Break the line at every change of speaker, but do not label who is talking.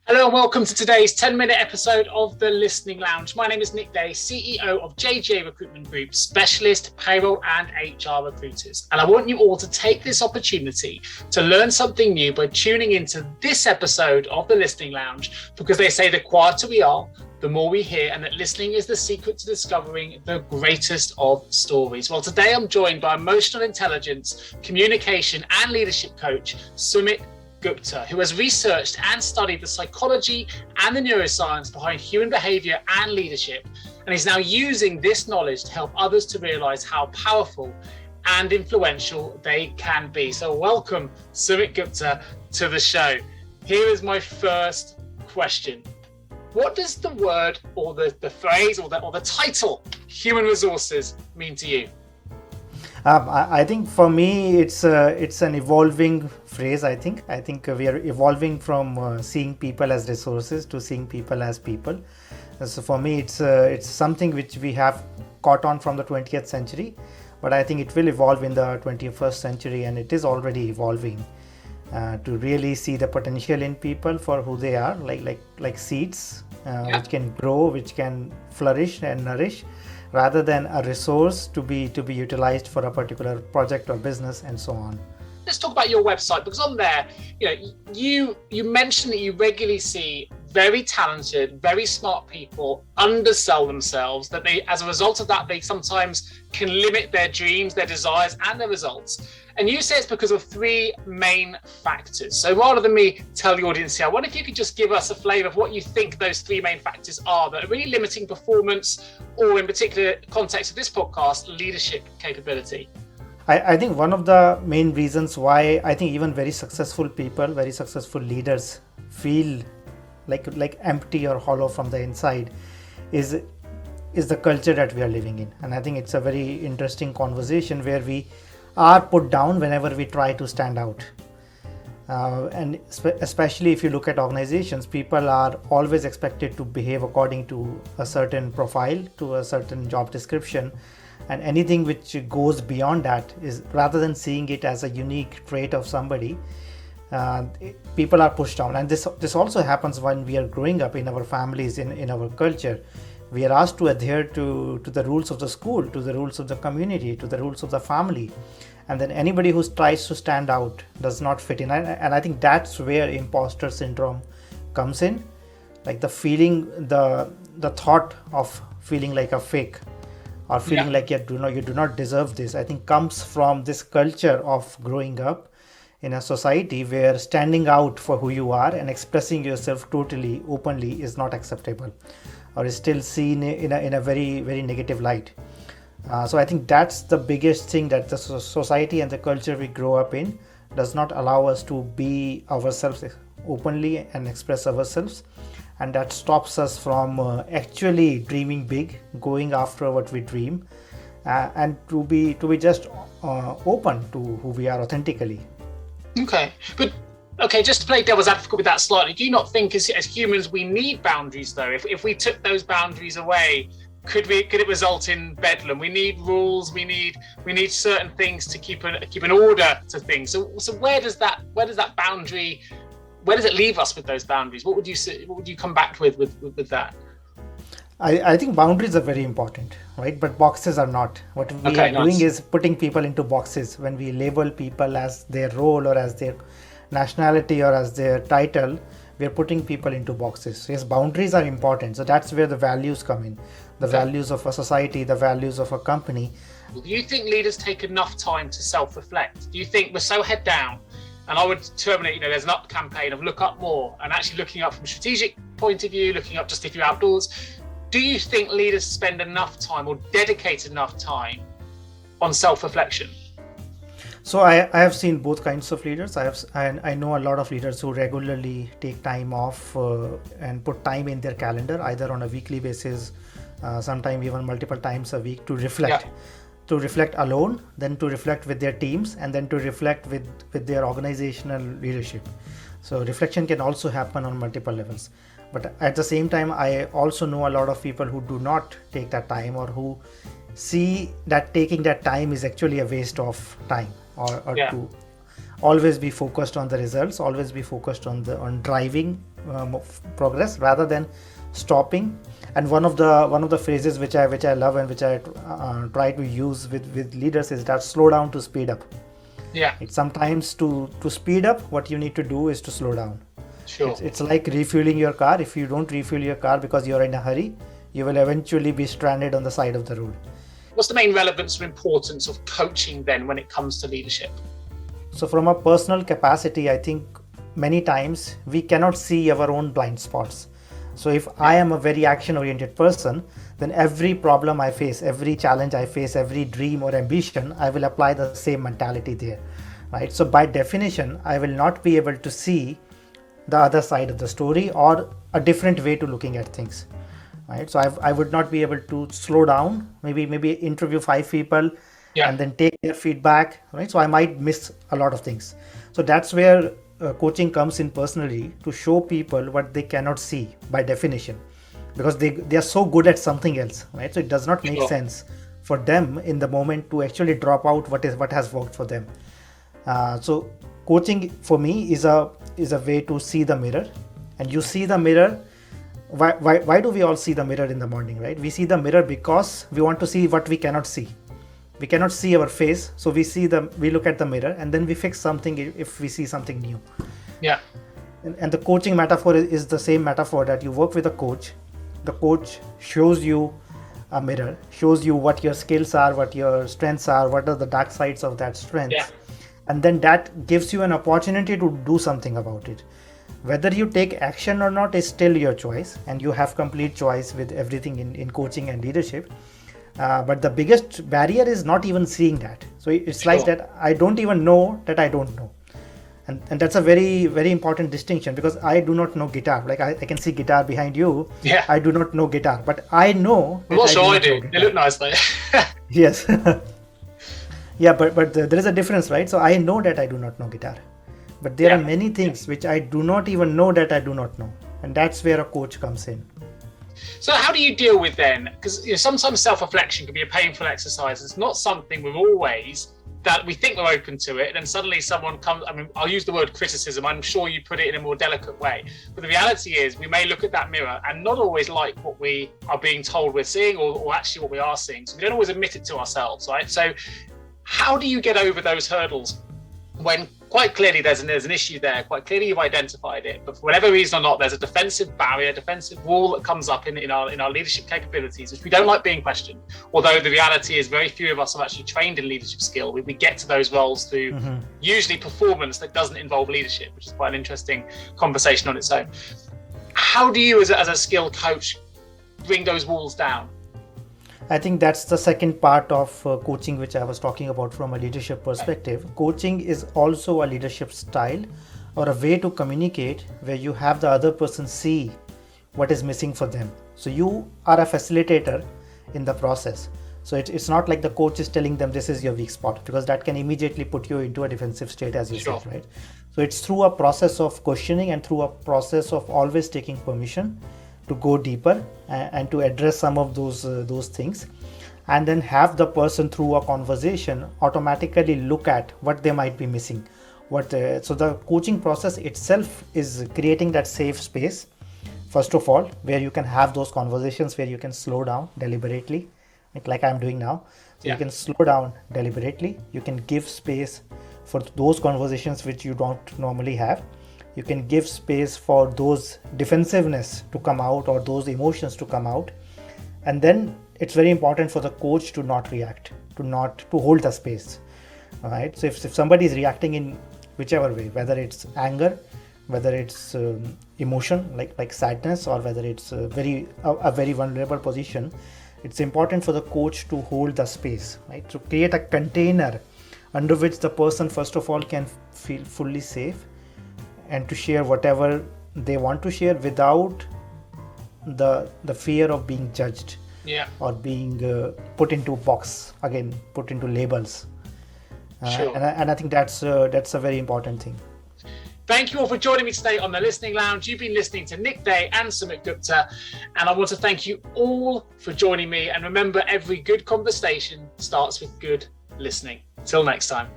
Hello and welcome to today's 10-minute episode of the Listening Lounge. My name is Nick Day, CEO of 𝐥𝐢𝐤 Recruitment Group, specialist payroll and HR recruiters. And I want you all to take this opportunity to learn something new by tuning into this episode of the Listening Lounge, because they say the quieter we are, the more we hear, and that listening is the secret to discovering the greatest of stories. Well, today I'm joined by emotional intelligence, communication and leadership coach, Sumit Gupta, who has researched and studied the psychology and the neuroscience behind human behavior and leadership, and is now using this knowledge to help others to realize how powerful and influential they can be. So welcome, Sumit Gupta, to the show. Here is my first question. What does the word or the phrase or the title human resources mean to you?
I think for me, it's an evolving phrase. I think we are evolving from seeing people as resources to seeing people as people. So for me, it's something which we have caught on from the 20th century, but I think it will evolve in the 21st century, and it is already evolving to really see the potential in people for who they are, like seeds, which can grow, which can flourish and nourish, rather than a resource to be utilized for a particular project or business and so on.
Let's talk about your website, because on there, you mentioned that you regularly see very talented, very smart people undersell themselves, that they, as a result of that, they sometimes can limit their dreams, their desires and their results. And you say it's because of three main factors. So rather than me tell the audience here, I wonder if you could just give us a flavor of what you think those three main factors are that are really limiting performance, or in particular context of this podcast, leadership capability.
I think one of the main reasons why I think even very successful people, very successful leaders feel like empty or hollow from the inside is the culture that we are living in. And I think it's a very interesting conversation where we are put down whenever we try to stand out. And especially if you look at organizations, people are always expected to behave according to a certain profile, to a certain job description. And anything which goes beyond that is, rather than seeing it as a unique trait of somebody, people are pushed down. And this also happens when we are growing up in our families, in our culture. We are asked to adhere to the rules of the school, to the rules of the community, to the rules of the family. And then anybody who tries to stand out does not fit in. And I think that's where imposter syndrome comes in. Like the feeling, the thought of feeling like a fake, or feeling like you do not deserve this, I think comes from this culture of growing up in a society where standing out for who you are and expressing yourself totally openly is not acceptable, or is still seen in a very, very negative light. So I think that's the biggest thing, that the society and the culture we grow up in does not allow us to be ourselves openly and express ourselves. And that stops us from actually dreaming big, going after what we dream, and to be just open to who we are authentically.
Okay, just to play devil's advocate with that slightly, do you not think as humans we need boundaries though? If we took those boundaries away, could it result in bedlam? We need rules. We need certain things to keep an order to things. So where does that boundary? Where does it leave us with those boundaries? What would you come back with that?
I think boundaries are very important, right? But boxes are not. What we are doing is putting people into boxes. When we label people as their role or as their nationality or as their title, we are putting people into boxes. So yes, boundaries are important. So that's where the values come in. The values of a society, the values of a company.
Do you think leaders take enough time to self-reflect? Do you think we're so head down? And I would terminate, there's an up campaign of look up more, and actually looking up from a strategic point of view, looking up just if you're outdoors. Do you think leaders spend enough time or dedicate enough time on self-reflection?
So I have seen both kinds of leaders. I know a lot of leaders who regularly take time off and put time in their calendar, either on a weekly basis, sometimes even multiple times a week, to reflect. Yeah. To reflect alone, then to reflect with their teams, and then to reflect with their organizational leadership. So reflection can also happen on multiple levels. But at the same time, I also know a lot of people who do not take that time, or who see that taking that time is actually a waste of time, or always be focused on the results, always be focused on driving progress rather than stopping. And one of the phrases which I love and which I try to use with leaders is that slow down to speed up.
Yeah.
It's sometimes to speed up, what you need to do is to slow down.
Sure.
It's like refueling your car. If you don't refuel your car because you're in a hurry, you will eventually be stranded on the side of the road.
What's the main relevance or importance of coaching then when it comes to leadership?
So from a personal capacity, I think many times we cannot see our own blind spots. So if I am a very action-oriented person, then every problem I face, every challenge I face, every dream or ambition, I will apply the same mentality there, right? So by definition, I will not be able to see the other side of the story or a different way to looking at things, right? So I would not be able to slow down, maybe interview 5 people and then take their feedback, right? So I might miss a lot of things. So that's where coaching comes in personally, to show people what they cannot see by definition, because they are so good at something else, right? So it does not make sense for them in the moment to actually drop out what has worked for them. So coaching for me is a way to see the mirror. And you see the mirror. Why do we all see the mirror in the morning, right? We see the mirror because we want to see what we cannot see. We cannot see our face, so we look at the mirror and then we fix something if we see something new.
Yeah.
And the coaching metaphor is the same metaphor, that you work with a coach. The coach shows you a mirror, shows you what your skills are, what your strengths are, what are the dark sides of that strength.
Yeah.
And then that gives you an opportunity to do something about it. Whether you take action or not is still your choice, and you have complete choice with everything in coaching and leadership. But the biggest barrier is not even seeing that. So it's like that I don't even know that I don't know. And that's a very, very important distinction, because I do not know guitar. Like I can see guitar behind you.
Yeah.
I do not know guitar, but I know.
I'm not sure I do. They look nice though.
Yes. Yeah, but there is a difference, right? So I know that I do not know guitar, but there are many things which I do not even know that I do not know. And that's where a coach comes in.
So how do you deal with then? Because sometimes self-reflection can be a painful exercise. It's not something we're always, that we think we're open to it, and then suddenly someone comes, I mean, I'll use the word criticism, I'm sure you put it in a more delicate way, but the reality is we may look at that mirror and not always like what we are being told we're seeing, or actually what we are seeing. So we don't always admit it to ourselves, right? So how do you get over those hurdles when quite clearly there's an issue there, quite clearly you've identified it, but for whatever reason or not, there's a defensive barrier, defensive wall that comes up in our leadership capabilities, which we don't like being questioned. Although the reality is very few of us are actually trained in leadership skill. We get to those roles through usually performance that doesn't involve leadership, which is quite an interesting conversation on its own. How do you as a skilled coach bring those walls down?
I think that's the second part of coaching, which I was talking about from a leadership perspective. Coaching is also a leadership style, or a way to communicate where you have the other person see what is missing for them. So you are a facilitator in the process. So it's not like the coach is telling them this is your weak spot, because that can immediately put you into a defensive state, as you said, right? So it's through a process of questioning and through a process of always taking permission to go deeper and to address some of those things, and then have the person through a conversation automatically look at what they might be missing. So the coaching process itself is creating that safe space, first of all, where you can have those conversations, where you can slow down deliberately, like I'm doing now. So you can slow down deliberately. You can give space for those conversations which you don't normally have. You can give space for those defensiveness to come out, or those emotions to come out. And then it's very important for the coach to not react, to hold the space. All right. So if somebody is reacting in whichever way, whether it's anger, whether it's emotion like sadness, or whether it's a very vulnerable position, it's important for the coach to hold the space, right? To create a container under which the person, first of all, can feel fully safe and to share whatever they want to share without the fear of being judged, or being put into a box, again, put into labels. And I think that's a very important thing.
Thank you all for joining me today on the Listening Lounge. You've been listening to Nick Day and Sumit Gupta, and I want to thank you all for joining me. And remember, every good conversation starts with good listening. Till next time.